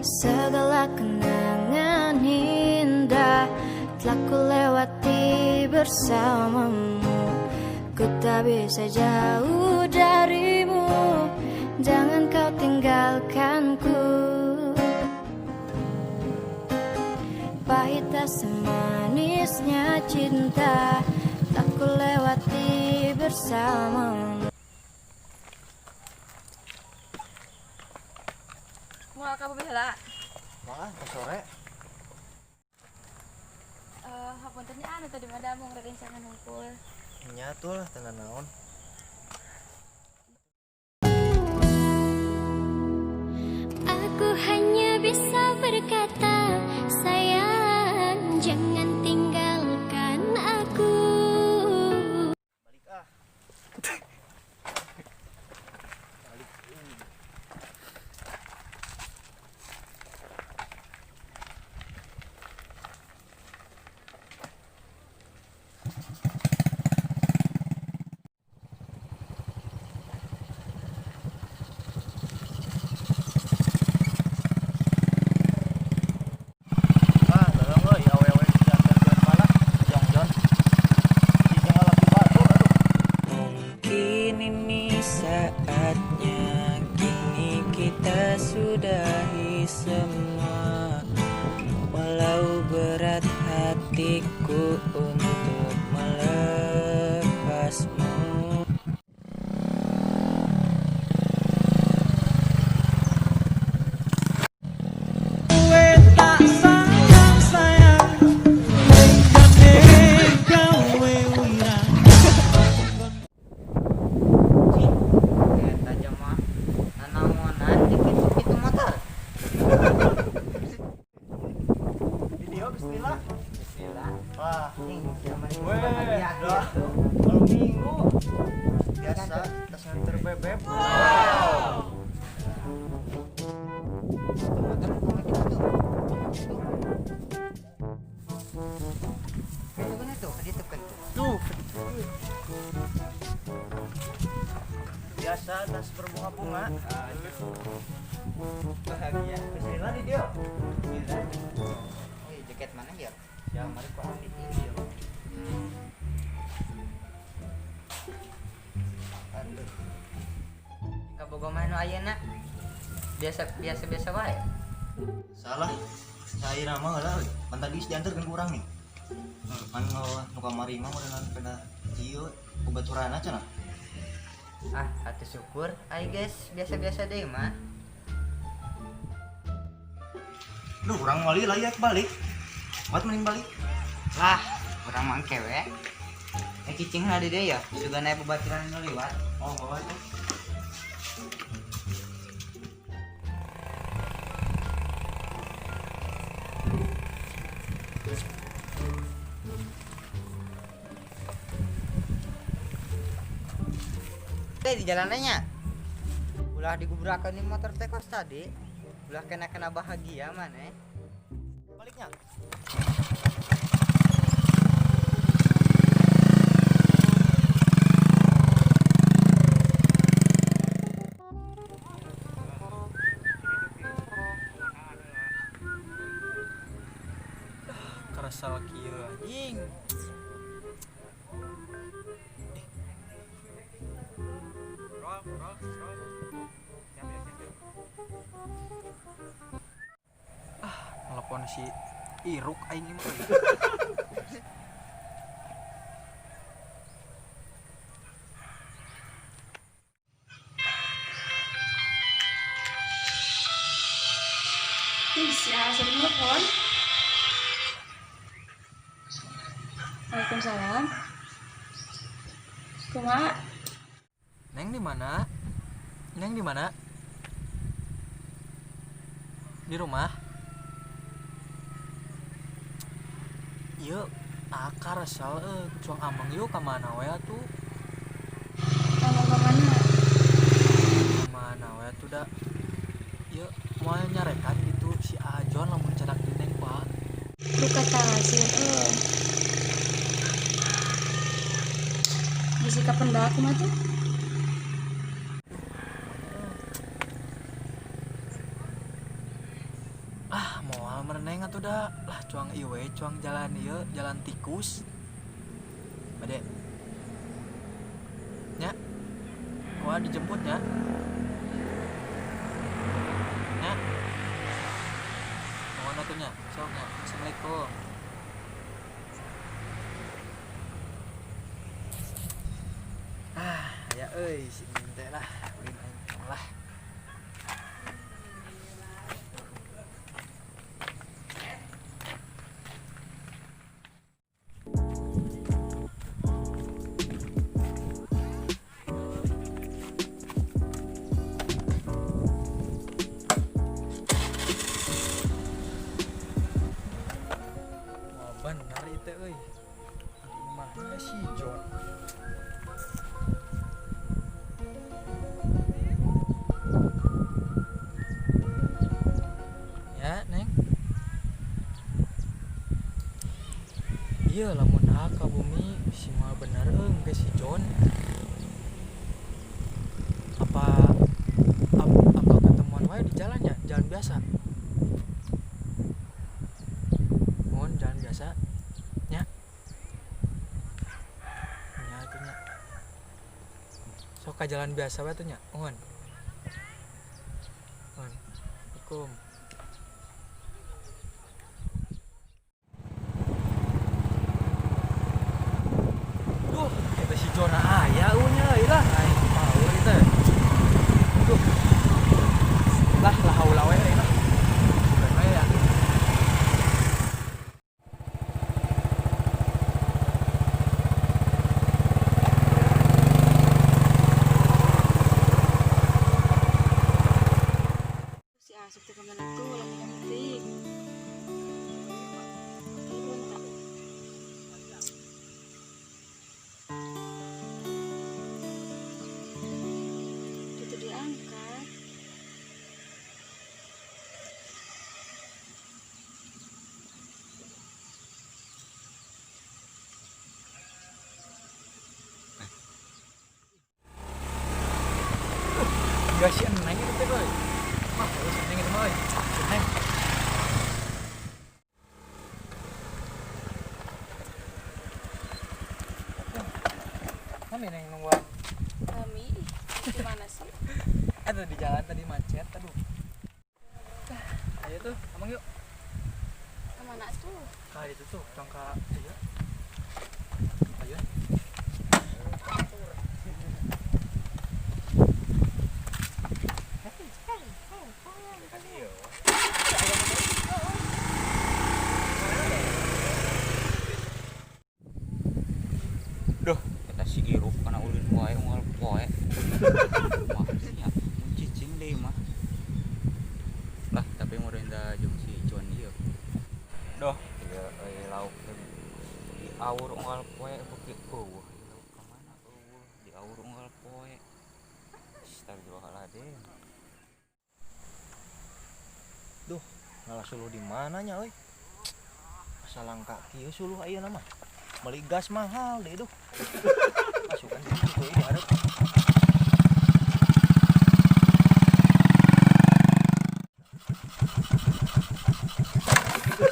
Segala kenangan indah telah ku lewati bersamamu. Ku tak bisa jauh darimu, jangan kau tinggalkanku. Pahit asam manisnya cinta telah ku lewati bersamamu. Mau kamu bela? Wah, ke sore. Hapuntennya anu tadi mah mau ngerencangan ngumpul. Nya tuh lah tenan naon. Aku hanya bisa berkata, sayang, jangan tinggalkan aku. Balik ah. Balik. Saatnya kini kita sudahi semua, walau berat hatiku untuk melepasmu. Bismillah. Bismillah. Wah, Zaman kalau minggu biasa tas nganter bebek. motor kamu gitu tuh. Itu kan itu, itu kan. Tuh. Biasa tas berbunga-bunga. Bahagia. Bismillah di dia. Bismillah. Oh, iya, jaket mana ya? Yang mari kok ambil ini. Aduh. Kabogo mano ayeuna? Biasa wae. Salah. Saya nama lah. Pan tadi diantarkan kurang nih. Anu nu kamari mah udah kena ieu kebetulan aja nah. Ah, hati syukur. Ay guys, biasa-biasa deh mah. Duh, kurang wali layak balik. Buat mending balik. Lah, kurang mangkewe. Cicing lah di dia ya. Juga naik bebaturan nu liwat. Oh, bawa itu. Di jalanannya. Ulah digubrakan di motor teh kos tadi. Ulah kena bahagia mana? Baliknya. Kerasa kieu anjing. Telepon si Iruk aing mah. Si Asep telepon. Waalaikumsalam. Kumaha? Neng di mana? Neng di mana? Di rumah. Yuk, akar asal cuang amang yuk ka mana we atuh? Kamu kemana? Ka mana we atuh da? Yuk, moal nyarekan gitu si Ajon lamun cedak di Neng, Pak. Luka tasir. Bisi ka pendak mah tuh. lah cuang iwe cuang jalan ieu jalan tikus bade nya gua dijemput nya nya mohon atunya sok nya assalamualaikum. Ya euy si teh lah ulin aing lah. Wah benar itu euy. Di mana si John? Ya, Neng. Iya, lamun ka bumi si mah bener ke si John. Apa ketemuan wae di jalannya, jalan biasa. Mohon jalan biasa. Nya. Nya itu nya. Sok ka jalan biasa wae tuh nya. Mohon. Mohon. Assalamualaikum. Duh, kita si Jona aya unya ilah aing mau kita. Duh. Lah haula we ilah. Bukan we ya. Si asup teh kemana tuh lagi yang penting. Turun tak. Itu diangkat. Gak si Neng itu teh boy. Mah si Neng itu boy. Si Neng. Kami Neng nungguan. Kami di mana sih? Ada di jalan tadi macet, aduh. Ayo tuh, amang yuk. Kemana tuh? Kah itu tuh, cangka ayo. Ayo. Duh, kita si Irup kana ulin wae unggal poe. Wah, nya cicing deui mah. Lah, tapi murinda jeung si John ieu. Duh, ieu euy lauk di awur unggal poe beuki eueuh. Lauk ka mana eueuh di awur unggal poe. Astagfirullahaladzim. Duh, ngalah suluh di mananya euy? Asa langka kieu suluh ayeuna mah. Beli gas mahal deh duh. Masukkan di situ euy hareup.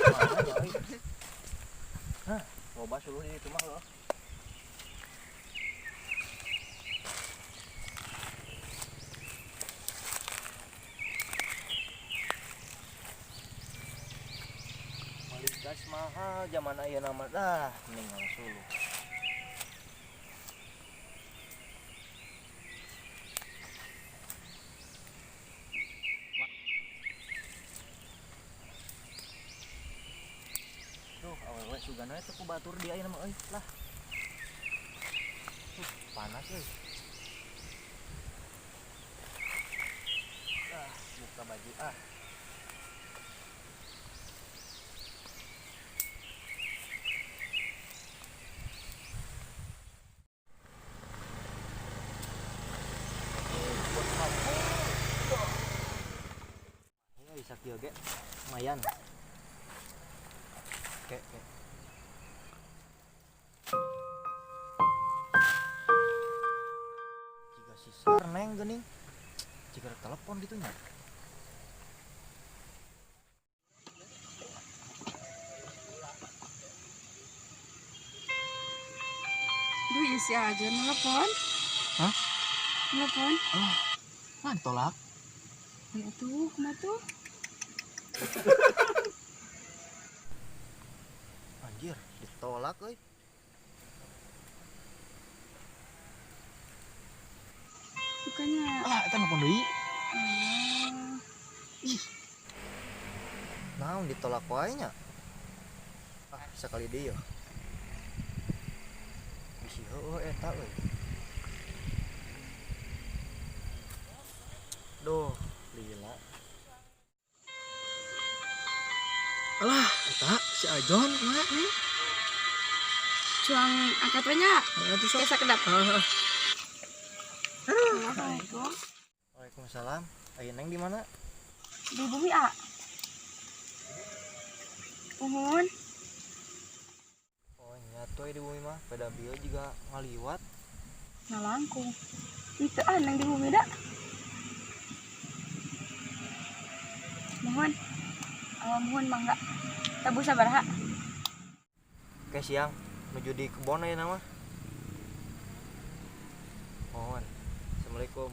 Mananya euy? Hah, loba suluh di ditu mah loh. Gas mahal zaman ayeuna mah dah mending ngalah suluh. Duh, awewe sugana teh ku batur di ayeuna mah euy lah. Panas euy. Buka baju ah. Bisa kieu ge lumayan. Oke. Jika sisar neng geuning. Jika ada telepon gitu nya. Ih, si Ajon nelfon. Hah? Nelfon. Kan tolak. Ya tuh, kemana tuh? Anjir, ditolak euy. Bukannya. Eta nelpon deui. Naon ditolak wae nya? Sekali deui ya. Bisi heueuh eta euy. Duh, lila. Alah, eta si Ajon mah. Cuang angkat we nya. Atuh sok. Biasa kedap. Heeh. Assalamualaikum. Waalaikumsalam. Aya Neng di mana? Di bumi A. Uhun. Oh, nyatu di bumi mah, pada bieu juga ngaliwat. Nah langkung. Itu nang di bumi dak. Mohon. Mohon mangga. Tabu sabaraha. Oke siang, menuju di kebon aya nama. Mohon. Assalamualaikum.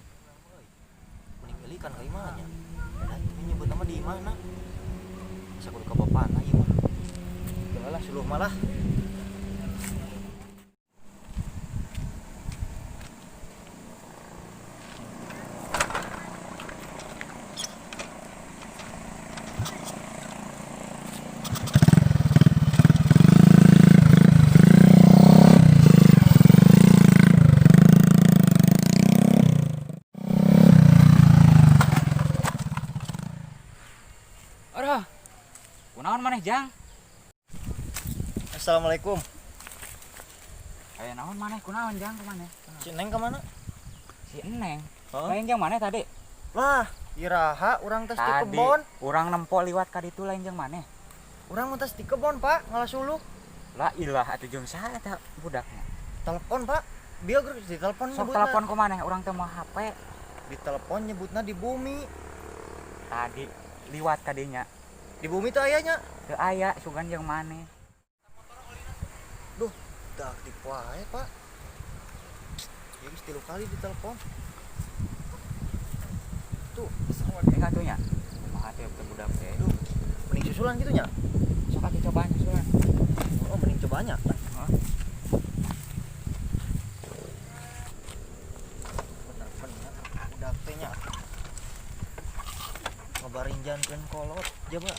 Mending milih kan ka imah nya. Beda itu nyebut nama di mana? Bisa kudu ka bapana ieu mah. Teu lah suluh malah. Aduh. Kunaon maneh, Jang? Assalamualaikum. Aya naon maneh? Kunaon, Jang? Kumaneh? Si Neng ke mana? Si Eneng. Hah? Lain jeung maneh tadi? Lah, iraha urang tes di Tadi kebon. urang nempo liwat ka ditu lain jeung maneh. Urang mah tes di kebon, Pak, ngalah suluh. Lah ilah atuh jeung saha eta budaknya. Telepon, Pak. Bieu geus ditelepon Sok nyebutna. telepon ku maneh, urang teh moal HP. Ditelepon nyebutna di bumi. Tadi liwat ka dinya. Di bumi teh aya nya. Teu aya sugan jeung maneh. Duh, teu aktif wae, Pak. Ya geus 3 kali ditelepon. Tuh, Enggak tuh nya. Kumaha teh budak teh. duh. Mending susulan gitu nya. Sok atuh cobaan susulan. Oh, mending cobanya. Hah? Bener-bener budak teh nya. Ngabarinjankeun kolot, coba.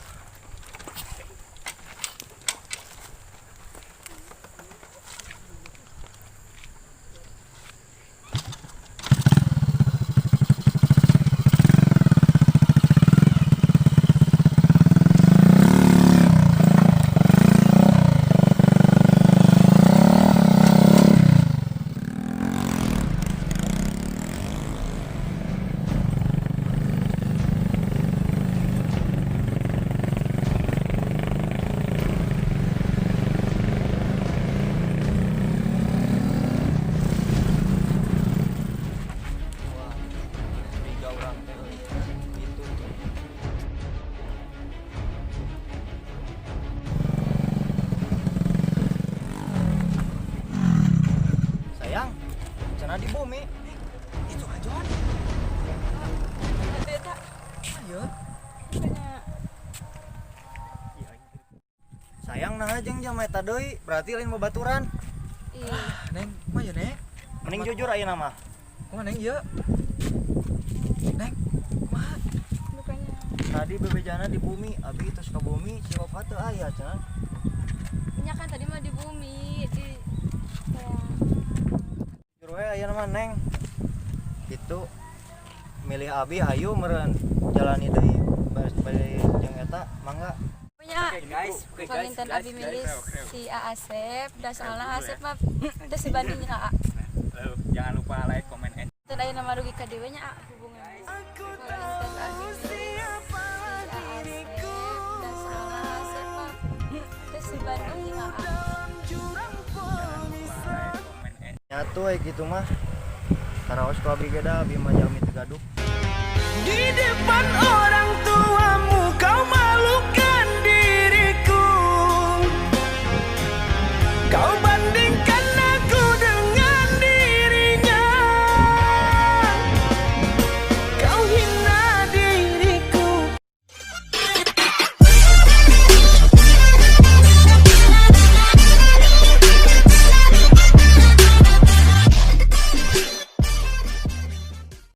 Wah, tiga orang teh euy. Itu. Sayang, cenah di bumi. Itu Ajon. Eta. Ayo. Bukannya. Sayang nah jeung jam eta deui, berarti lain babaturan. Ih, Neng, mah ya Neng. Mending jujur ayeuna mah. Kumaha Neng ieu? Neng, kumaha? bukannya. Tadi bebejana di bumi, abi terus ke bumi, si opat teu aya cenah. Nya kan tadi mah di bumi, di kayak Jujur we ayeuna mah Neng. Itu milih abi hayu meureun jalani deui bari jeung eta mangga. punya guys. Pamintan abi milih si A Asep, dan salah Asep mah teu sebanding jeung A. Jangan lupa like, comment, and Teu aya nama rugi ka dieu nya A hubungan. Pamintan abi milih si A Asep, dan salah Asep mah teu sebanding jeung A. Nyatu we kitu mah. Karaos ku abi geda abi mah jalmi teu gaduh. Di depan orang